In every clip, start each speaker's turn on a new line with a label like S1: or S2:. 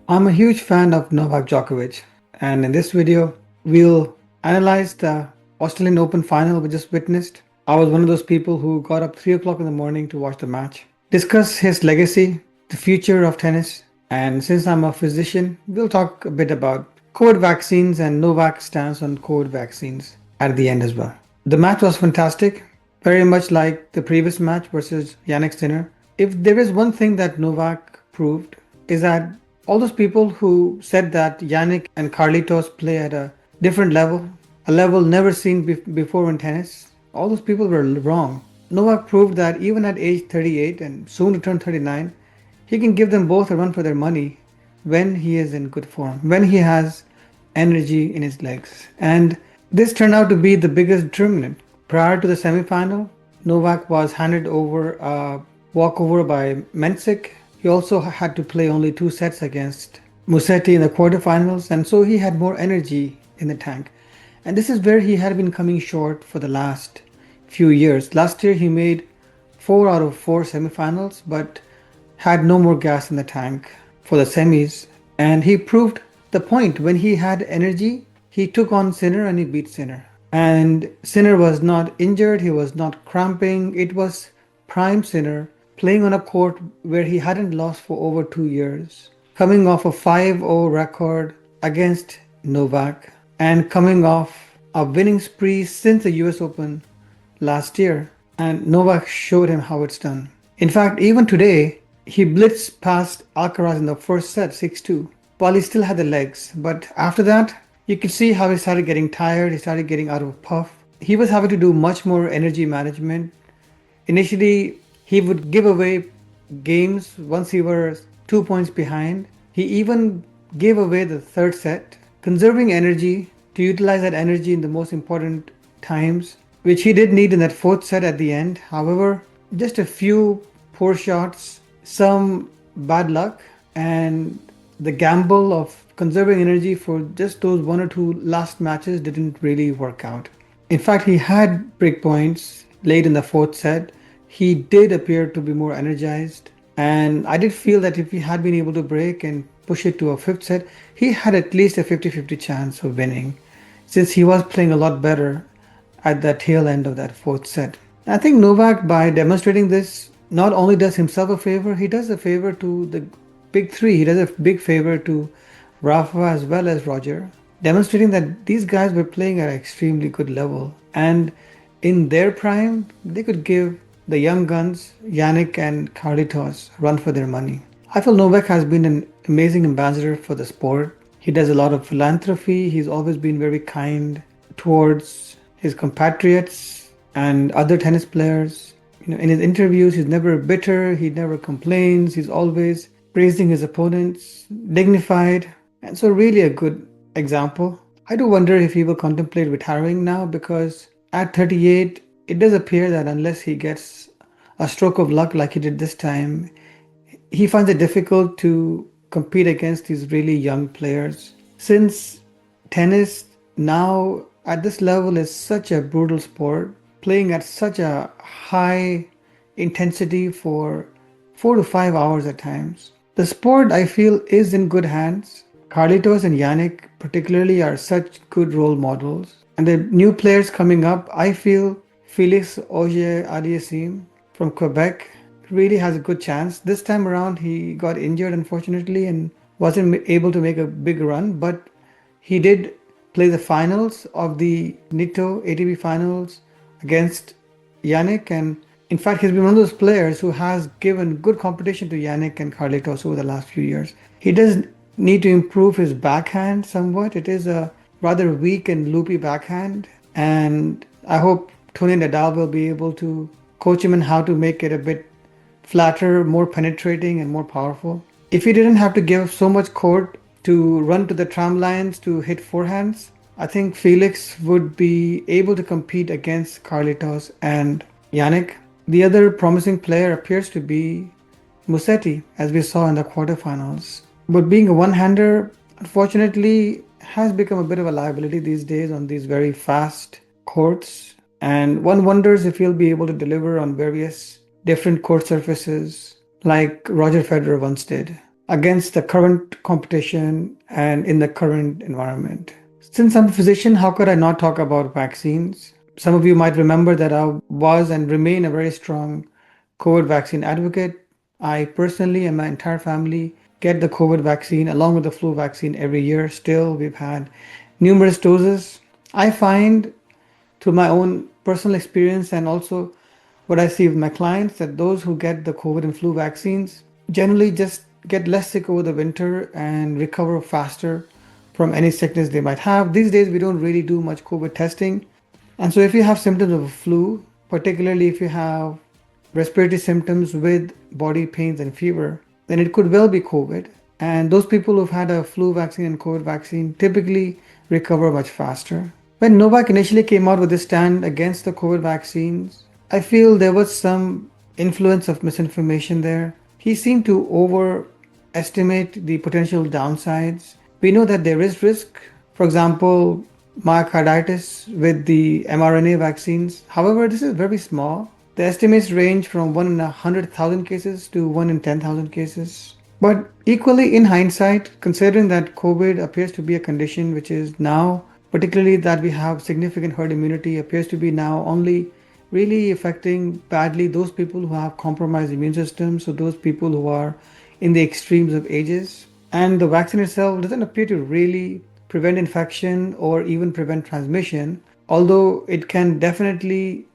S1: I'm a huge fan of Novak Djokovic, and in this video, we'll analyze the Australian Open final we just witnessed. I was one of those people who got up 3 o'clock in the morning to watch the match, discuss his legacy, the future of tennis, and since I'm a physician, we'll talk a bit about COVID vaccines and Novak's stance on COVID vaccines at the end as well. The match was fantastic, very much like the previous match versus Yannick Sinner. If there is one thing that Novak proved, is that all those people who said that Yannick and Carlitos play at a different level, a level never seen before in tennis, all those people were wrong. Novak proved that even at age 38 and soon to turn 39, he can give them both a run for their money when he is in good form, when he has energy in his legs. And this turned out to be the biggest determinant. Prior to the semifinal, Novak was handed over a walkover by Mensik. He also had to play only 2 sets against Musetti in the quarterfinals, and so he had more energy in the tank. And this is where he had been coming short for the last few years. Last year he made 4 out of 4 semifinals, but had no more gas in the tank for the semis. And he proved the point. When he had energy, he took on Sinner and he beat Sinner. And Sinner was not injured, he was not cramping. It was prime Sinner playing on a court where he hadn't lost for over 2 years, coming off a 5-0 record against Novak, and coming off a winning spree since the US Open last year. And Novak showed him how it's done. In fact, even today, he blitzed past Alcaraz in the first set, 6-2, while he still had the legs. But after that, you could see how he started getting tired, he started getting out of puff. He was having to do much more energy management. Initially, he would give away games once he was 2 points behind. He even gave away the third set, conserving energy to utilize that energy in the most important times, which he did need in that fourth set at the end. However, just a few poor shots, some bad luck, and the gamble of conserving energy for just those 1 or 2 last matches didn't really work out. In fact, he had break points late in the fourth set. He did appear to be more energized, and I did feel that if he had been able to break and push it to a fifth set, he had at least a 50-50 chance of winning, since he was playing a lot better at the tail end of that fourth set. I think Novak, by demonstrating this, not only does himself a favor, he does a favor to the big three. He does a big favor to Rafa as well as Roger, demonstrating that these guys were playing at an extremely good level, and in their prime, they could give the young guns, Yannick and Carlitos, run for their money. I feel Novak has been an amazing ambassador for the sport. He does a lot of philanthropy. He's always been very kind towards his compatriots and other tennis players. In his interviews, he's never bitter. He never complains. He's always praising his opponents, dignified, and so really a good example. I do wonder if he will contemplate retiring now, because at 38, it does appear that unless he gets a stroke of luck like he did this time, he finds it difficult to compete against these really young players. Since tennis now at this level is such a brutal sport, playing at such a high intensity for 4 to 5 hours at times, the sport, I feel, is in good hands. Carlitos and Yannick particularly are such good role models. And the new players coming up, I feel Felix Auger-Aliassime from Quebec really has a good chance. This time around, he got injured, unfortunately, and wasn't able to make a big run, but he did play the finals of the Nitto ATP finals against Yannick, and in fact, he's been one of those players who has given good competition to Yannick and Carlitos over the last few years. He does need to improve his backhand somewhat. It is a rather weak and loopy backhand, and I hope Tony Nadal will be able to coach him in how to make it a bit flatter, more penetrating, and more powerful. If he didn't have to give so much court to run to the tram lines to hit forehands, I think Felix would be able to compete against Carlitos and Yannick. The other promising player appears to be Musetti, as we saw in the quarterfinals. But being a one-hander, unfortunately, has become a bit of a liability these days on these very fast courts. And one wonders if he'll be able to deliver on various different court surfaces like Roger Federer once did. against the current competition and in the current environment. Since I'm a physician, how could I not talk about vaccines? Some of you might remember that I was and remain a very strong COVID vaccine advocate. I personally and my entire family get the COVID vaccine along with the flu vaccine every year. Still, we've had numerous doses. I find through my own personal experience and also what I see with my clients that those who get the COVID and flu vaccines generally just get less sick over the winter and recover faster from any sickness they might have. These days, we don't really do much COVID testing. And so, if you have symptoms of a flu, particularly if you have respiratory symptoms with body pains and fever, then it could well be COVID. And those people who've had a flu vaccine and COVID vaccine typically recover much faster. When Novak initially came out with his stand against the COVID vaccines, I feel there was some influence of misinformation there. He seemed to overestimate the potential downsides. We know that there is risk, for example, myocarditis with the mRNA vaccines. However, this is very small. The estimates range from 1 in 100,000 cases to 1 in 10,000 cases. But equally, in hindsight, considering that COVID appears to be a condition which is now, particularly that we have significant herd immunity, appears to be now only really affecting badly those people who have compromised immune systems, so those people who are in the extremes of ages. And the vaccine itself doesn't appear to really prevent infection or even prevent transmission, although it can definitely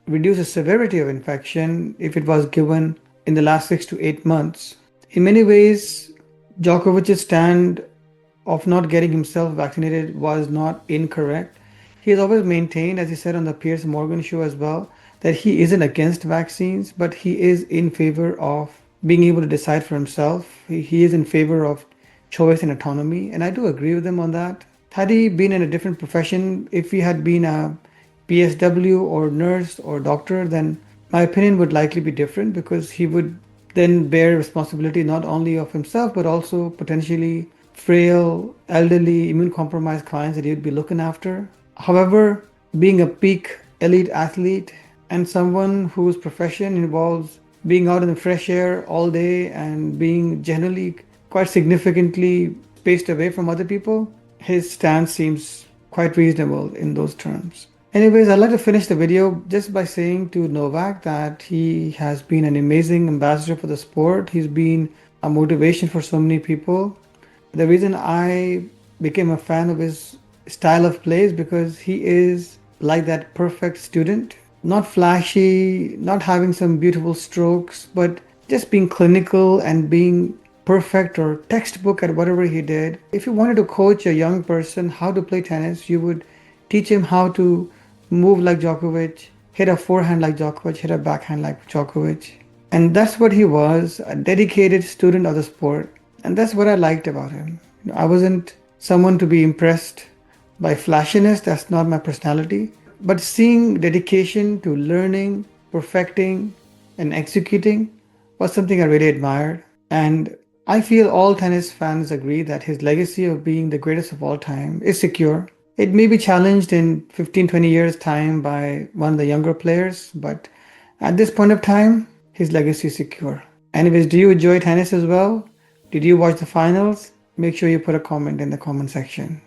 S1: reduce the severity of infection if it was given in the last 6 to 8 months. In many ways, Djokovic's stand of not getting himself vaccinated was not incorrect. He has always maintained, as he said on the Piers Morgan show as well, that he isn't against vaccines, but he is in favor of being able to decide for himself. He is in favor of choice and autonomy, and I do agree with him on that. Had he been in a different profession, if he had been a PSW or nurse or doctor, then my opinion would likely be different because he would then bear responsibility not only of himself but also potentially frail, elderly, immune compromised clients that he would be looking after. However, being a peak elite athlete and someone whose profession involves being out in the fresh air all day and being generally quite significantly spaced away from other people, his stance seems quite reasonable in those terms. Anyways, I'd like to finish the video just by saying to Novak that he has been an amazing ambassador for the sport. He's been a motivation for so many people. The reason I became a fan of his style of play is because he is like that perfect student, not flashy, not having some beautiful strokes, but just being clinical and being perfect or textbook at whatever he did. If you wanted to coach a young person how to play tennis, you would teach him how to move like Djokovic, hit a forehand like Djokovic, hit a backhand like Djokovic. And that's what he was, a dedicated student of the sport. And that's what I liked about him. I wasn't someone to be impressed by flashiness, that's not my personality. But seeing dedication to learning, perfecting, and executing was something I really admired. And I feel all tennis fans agree that his legacy of being the greatest of all time is secure. It may be challenged in 15, 20 years' time by one of the younger players, but at this point of time, his legacy is secure. Anyways, do you enjoy tennis as well? Did you watch the finals? Make sure you put a comment in the comment section.